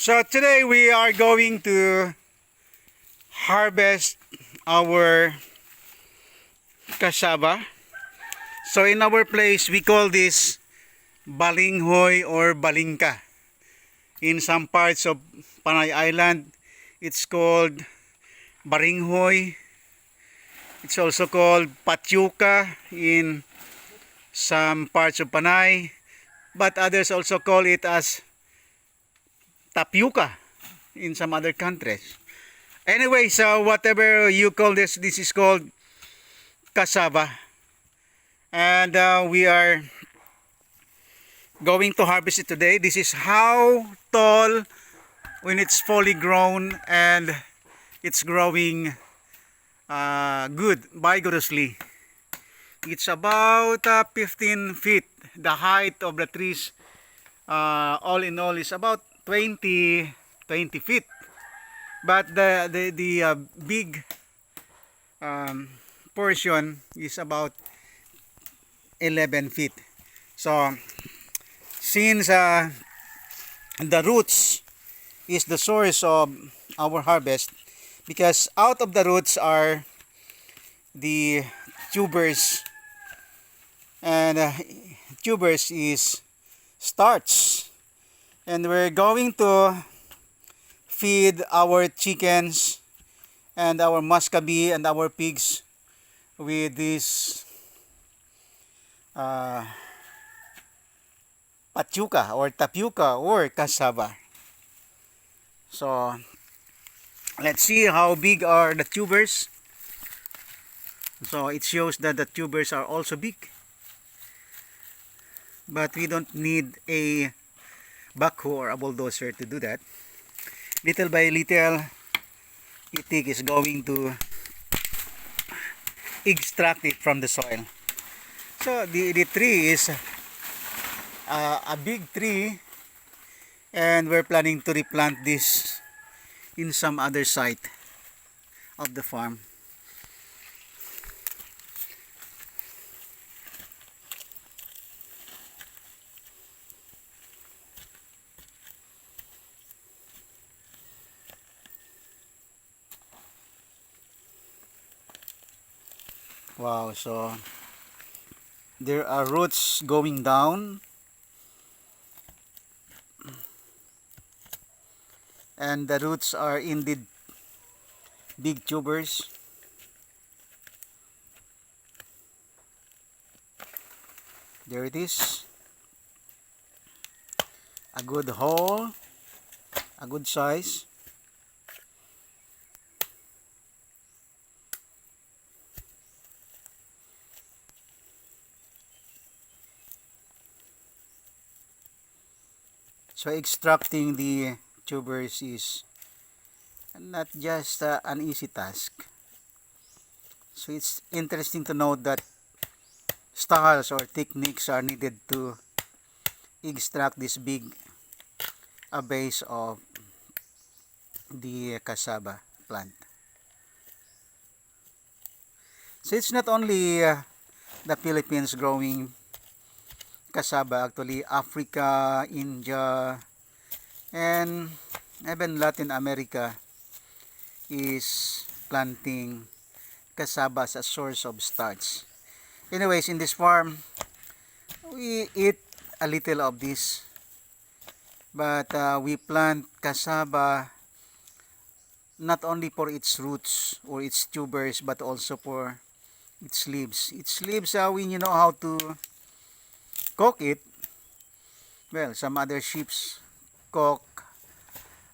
So today we are going to harvest our cassava. So in our place we call this balinghoy or balingka. In some parts of Panay Island it's called baringhoy. It's also called patyuka in some parts of Panay, but others also call it as tapioca in some other countries. Anyway, so whatever you call this, this is called cassava. And we are going to harvest it today. This is how tall when it's fully grown and it's growing good, vigorously. It's about 15 feet. The height of the trees all in all is about 20 feet. But the big portion is about 11 feet. So since the roots is the source of our harvest, because out of the roots are the tubers, and tubers is starch, and we're going to feed our chickens and our muscabee and our pigs with this patyuka or tapioca or cassava. So let's see how big are the tubers. So it shows that the tubers are also big, but we don't need a backhoe or a bulldozer to do that. Little by little, itik is going to extract it from the soil. So the tree is a big tree, and we're planning to replant this in some other site of the farm. Wow, so there are roots going down, and the roots are indeed big tubers. There it is, a good hole, a good size. So extracting the tubers is not just an easy task. So it's interesting to note that styles or techniques are needed to extract this big base of the cassava plant. So it's not only the Philippines growing cassava, actually Africa, India, and even Latin America is planting cassava as a source of starch. Anyways, in this farm we eat a little of this, but we plant cassava not only for its roots or its tubers, but also for its leaves. Its leaves, when you know how to cook it, well, some other sheeps cook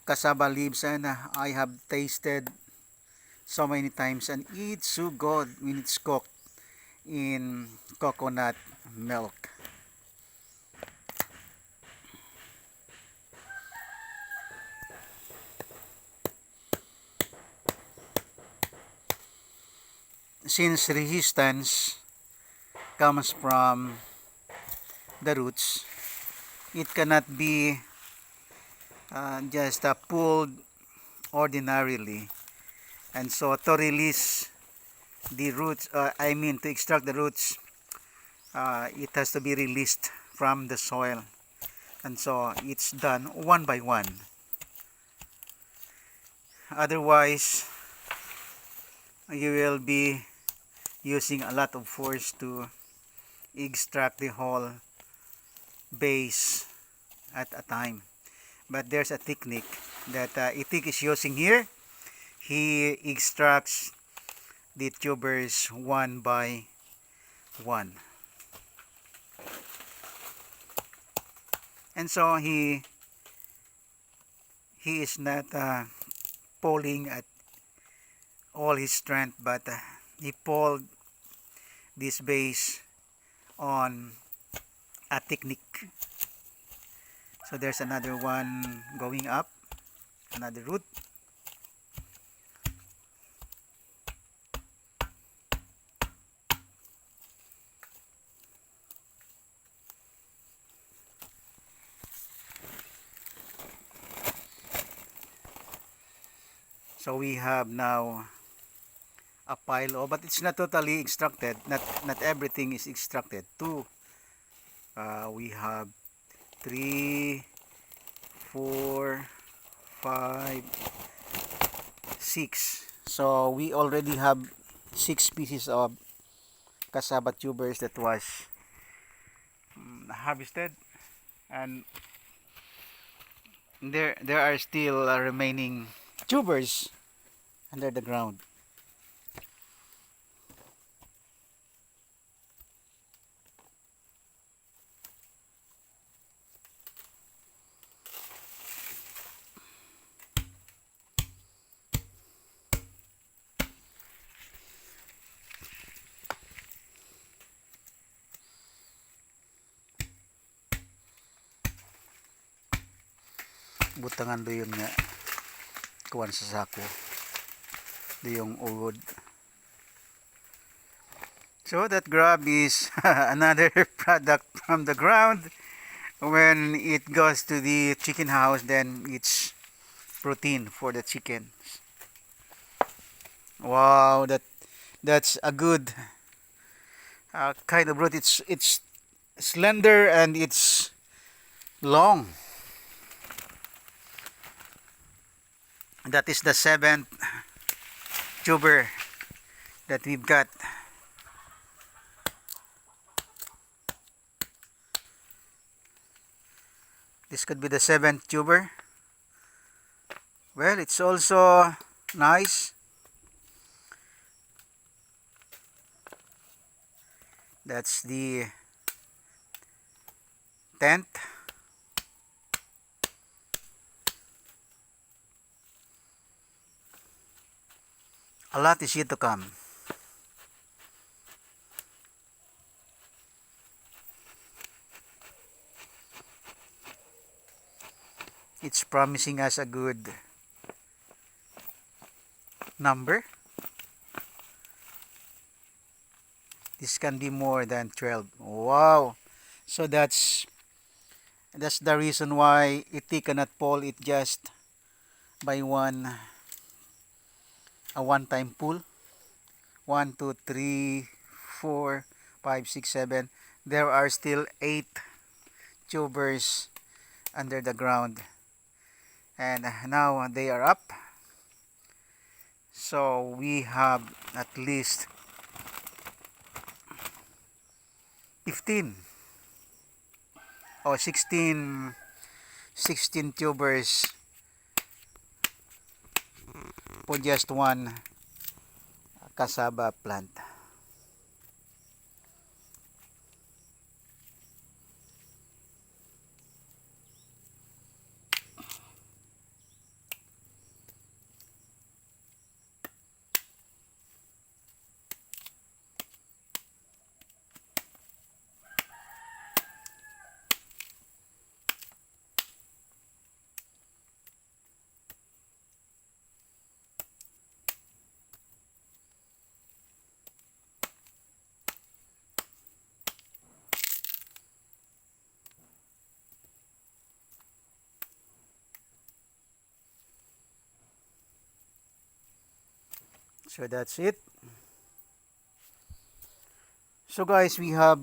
cassava leaves, and I have tasted so many times, and it's so good when it's cooked in coconut milk. Since resistance comes from the roots, it cannot be just pulled ordinarily, and so to release the roots, to extract the roots, it has to be released from the soil, and so it's done one by one. Otherwise, you will be using a lot of force to extract the whole base at a time. But there's a technique that Itik is using here. He extracts the tubers one by one. And so he is not pulling at all his strength, but he pulled this base on a technique. So there's another one going up, another root. So we have now a pile of, but it's not totally extracted. Not everything is extracted. We have 3, 4, 5, 6. So we already have 6 pieces of cassava tubers that was harvested, and there are still remaining tubers under the ground. Butangan do yun nga kuwan sa sako do yung ugod. So that grab is another product from the ground. When it goes to the chicken house, then it's protein for the chickens. Wow, that's a good kind of root. It's slender and it's long. That is the 7th tuber that we've got. This could be the 7th tuber. Well, it's also nice. That's the 10th. A lot is yet to come. It's promising us a good number. This can be more than 12. Wow! So that's the reason why it cannot pull it just by a one-time pull. 1, 2, 3, 4, 5, 6, 7. There are still 8 tubers under the ground, and now they are up. So we have at least 15 or 16 tubers for just one cassava plant. So that's it. So guys, we have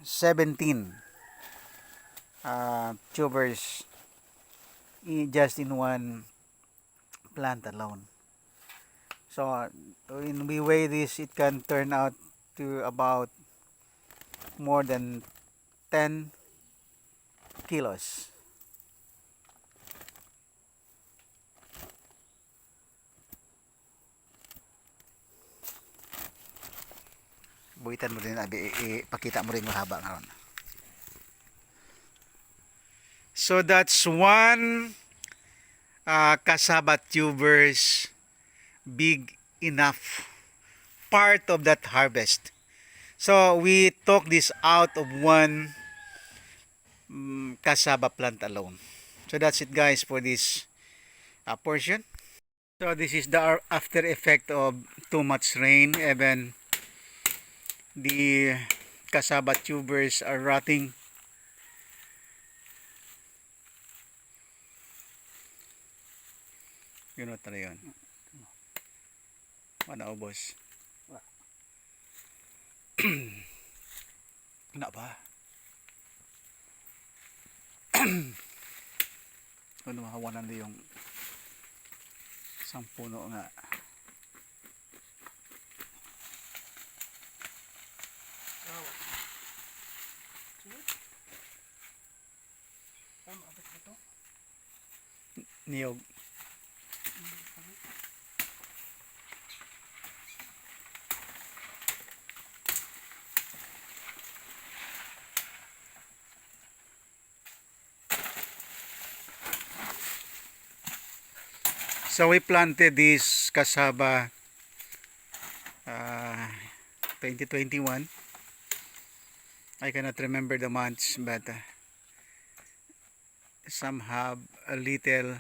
17 tubers just in one plant alone. So when we weigh this, it can turn out to about more than 10 kilos. Buhitan mo din, ipakita mo rin mahaba ngayon. So that's one cassava tubers big enough part of that harvest. So we took this out of one cassava plant alone. So that's it guys for this portion. So this is the after effect of too much rain. Even the cassava tubers are rotting. Yun o tala yun. Ano boss? Wala ba? Ano mahawanan na yung isang puno nga. Niyog. So we planted this cassava 2021. I cannot remember the months, but some have a little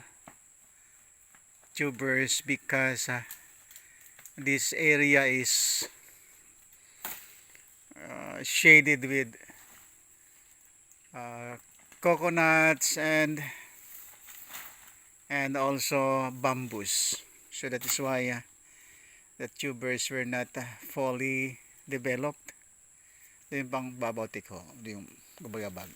tubers because this area is shaded with coconuts and also bamboos. So that is why the tubers were not fully developed. Ito yung pang babaw-tik ho, yung babagabag.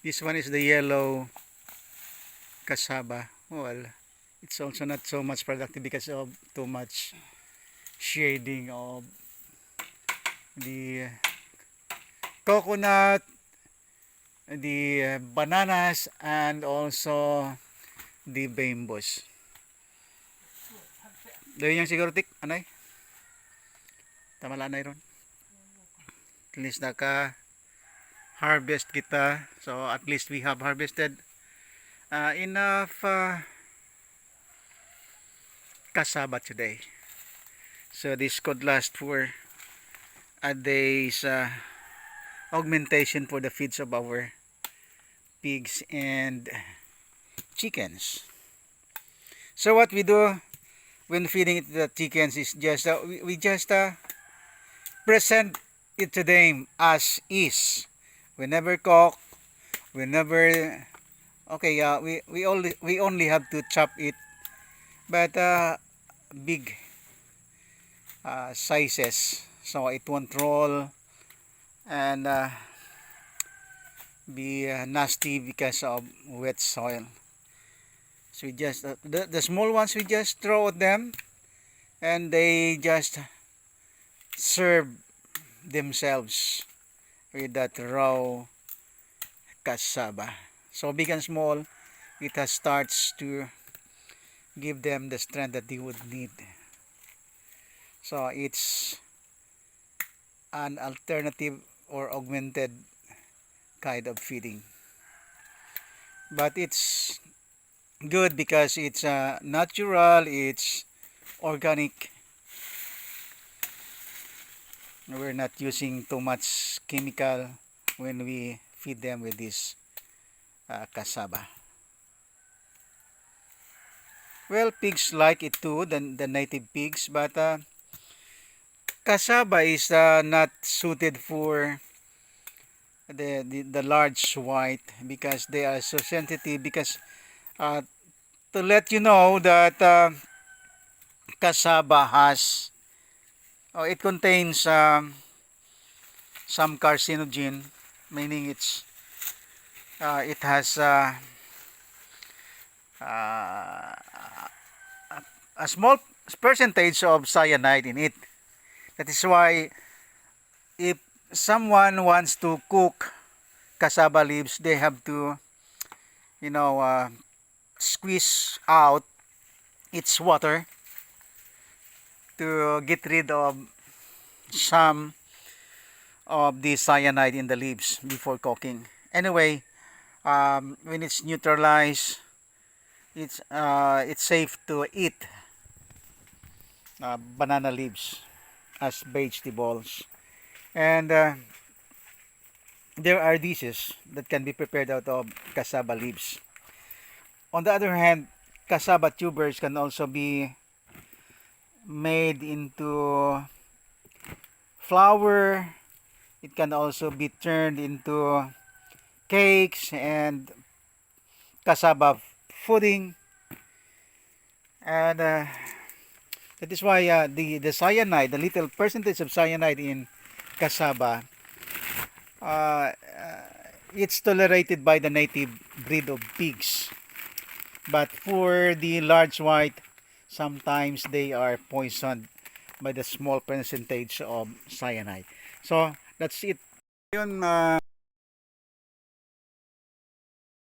This one is the yellow cassava. Well, it's also not so much productive because of too much shading of the coconut, the bananas, and also the bambos. Doon yung siguro tik, anay? Tama lang anay ron. At least naka harvest kita, so at least we have harvested enough cassava today, so this could last for a day's augmentation for the feeds of our pigs and chickens. So what we do when feeding it to the chickens is just we just present it to them as is. We never cook, we never, okay, we only have to chop it, but big sizes, so it won't roll and be nasty because of wet soil. So we just the small ones we just throw at them and they just serve themselves with that raw cassava. So big and small, it has starts to give them the strength that they would need. So it's an alternative or augmented kind of feeding, but it's good because it's natural, it's organic. We're not using too much chemical when we feed them with this cassava. Well, pigs like it too, the native pigs, but cassava is not suited for the large white because they are so sensitive. Because uh, to let you know that cassava has, it contains some carcinogen, meaning it has uh, a small percentage of cyanide in it. That is why if someone wants to cook cassava leaves, they have to, you know, squeeze out its water to get rid of some of the cyanide in the leaves before cooking. Anyway, when it's neutralized, it's safe to eat banana leaves as vegetables. And there are dishes that can be prepared out of cassava leaves. On the other hand, cassava tubers can also be made into flour. It can also be turned into cakes and cassava pudding. And that is why the cyanide, the little percentage of cyanide in cassava, uh, it's tolerated by the native breed of pigs. But for the large white, sometimes they are poisoned by the small percentage of cyanide. So that's it. Yun,